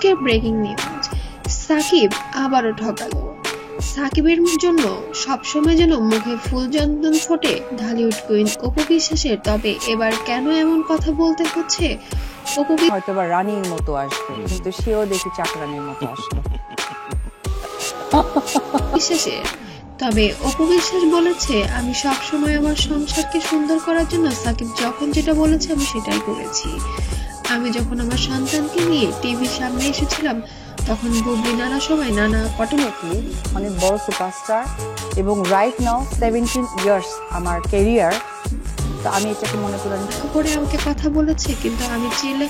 আজকের breaking news, Shakib আবারও ঠকালো। সাকিবের জন্য সবসময় যেন মুখে ফুল চন্দন ফোটে ঢালিউড কুইন অপু বিশ্বাসের, তবে এবার কেন এমন কথা বলতে হচ্ছে? অপু হয়তোবা রানীর মতো আসবে, কিন্তু সেও দেখি চাকরানির মতো আসলো বিশ্বাসের। তবে অপু বিশ্বাস বলেছে, আমি সবসময় আমার সংসারকে সুন্দর করার জন্য সাকিব যখন যেটা বলেছে আমি সেটাই করেছি। আমি যখন আমার সন্তানকে নিয়ে টিভির সামনে এসেছিলাম তখন বুবলি নানা সময় নানা অটোমেটলি অনেক বড় সুপারস্টার, এবং রাইট নাও 17 ইয়ার্স আমার ক্যারিয়ার, তো আমি এটাকে মনে করি করে আমাকে কথা বলেছে, কিন্তু আমি চাইলে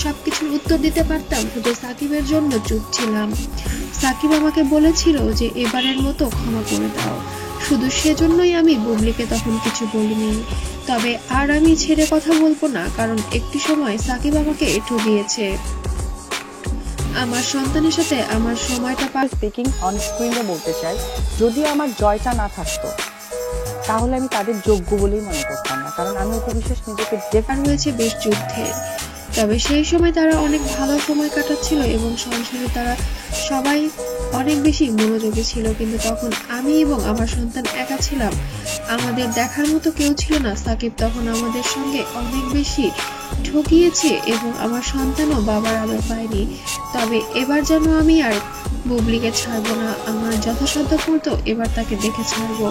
সবকিছুর উত্তর দিতে পারতাম, শুধু সাকিবের জন্য চুপ ছিলাম। সাকিব আমাকে বলেছিল যে এবারের মতো ক্ষমা করে দাও, শুধু সেজন্যই আমি বুবলিকে তখন কিছু বলিনি। তবে আর আমি ছেড়ে কথা বলবো না, কারণ একটি সময় সাকিব আমাকে ঠকিয়েছে। আমার সন্তানের সাথে আমার সময়টা স্পিকিং অন স্ক্রিনে বলতে চাই, যদি আমার জয়টা না থাকতো তাহলে আমি তাদের যোগ্য বলেই মনে করতাম না, কারণ আমি অপু বিশ্বাস নিজেকে পার হয়েছে বেশ যুদ্ধের। তবে সেই সময় তারা অনেক ভালো সময় কাটাচ্ছিল এবং সংসারে তারা সবাই অনেক বেশি মনোযোগী ছিল, কিন্তু তখন আমি এবং আমার সন্তান একা ছিলাম, আমাদের দেখার মতো কেউ ছিল না। সাকিব তখন আমাদের সঙ্গে অনেক বেশি ঠকিয়েছে এবং আমার সন্তানও বাবার আদর পায়নি। তবে এবার যেন আমি আর বুবলিকে ছাড়বো না, আমার যথাসাধ্য মতো এবার তাকে দেখে ছাড়বো।